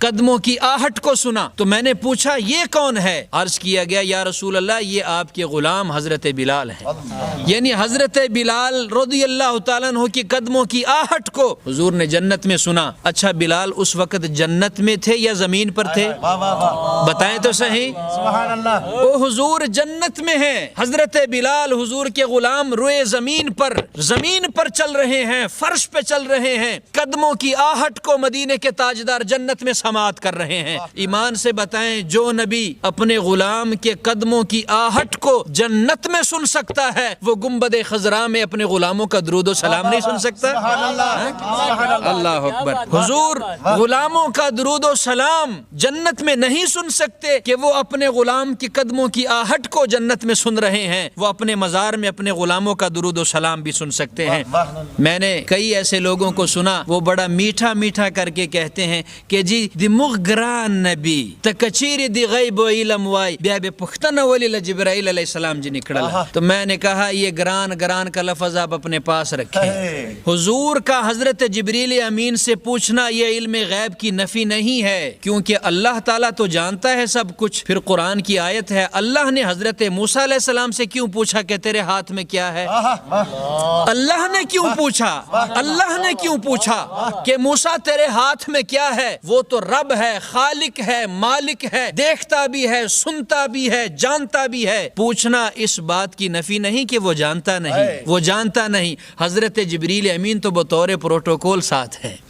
قدموں کی آہٹ کو سنا تو میں نے پوچھا یہ کون ہے؟ عرض کیا گیا یا رسول اللہ یہ آپ کے غلام حضرت بلال ہیں۔ یعنی حضرت بلال رضی اللہ تعالیٰ عنہ کی قدموں کی آہٹ کو حضور نے جنت میں سنا۔ اچھا بلال اس وقت جنت میں تھے یا زمین پر تھے؟ بتائیں تو صحیح۔ سبحان اللہ۔ وہ حضور جنت میں ہیں، حضرت بلال حضور کے غلام روئے زمین پر چل رہے ہیں، فرش پہ چل رہے ہیں، قدموں کی آہٹ کو مدینے کے تاجدار جنت میں سماعت کر رہے ہیں۔ ایمان سے بتائیں جو نبی اپنے غلام کے قدموں کی آہٹ کو جنت میں سن سکتا ہے وہ گنبد خضراء میں اپنے غلاموں کا درود و سلام نہیں سن سکتا؟ اللہ اکبر۔ حضور غلاموں کا درود و سلام جنت میں نہیں سن سکتے کہ وہ اپنے غلام کی قدموں کی آہٹ کو جنت میں سن رہے ہیں، وہ اپنے مزار میں اپنے غلاموں کا درود و سلام بھی سن سکتے ہیں۔ میں نے کئی ایسے لوگوں کو سنا وہ بڑا میٹھا میٹھا کر کے کہتے ہیں کہ جی دی مغگران نبی تکچیر دی غیب و علم وائی بیا بے پختن ولی جبرائیل علیہ السلام جی نکڑا۔ تو میں نے کہا یہ گران کا لفظ آپ اپنے پاس رکھیں۔ حضور کا حضرت جبریل امین سے پوچھنا یہ علم غیب کی نفی نہیں ہے، کیونکہ اللہ تعالیٰ تو جانتا ہے سب کچھ۔ پھر قرآن کی آیت ہے اللہ نے حضرت موسیٰ علیہ السلام سے کیوں پوچھا کہ تیرے ہاتھ میں کیا ہے؟ اللہ نے کیوں پوچھا کہ موسیٰ تیرے ہاتھ میں کیا ہے؟ وہ تو رب ہے، خالق ہے، مالک ہے، دیکھتا بھی ہے، سنتا بھی ہے، جانتا بھی ہے۔ پوچھنا اس بات کی نفی نہیں کہ وہ جانتا نہیں، حضرت جبریل امین تو بطور پروٹوکول ساتھ ہے۔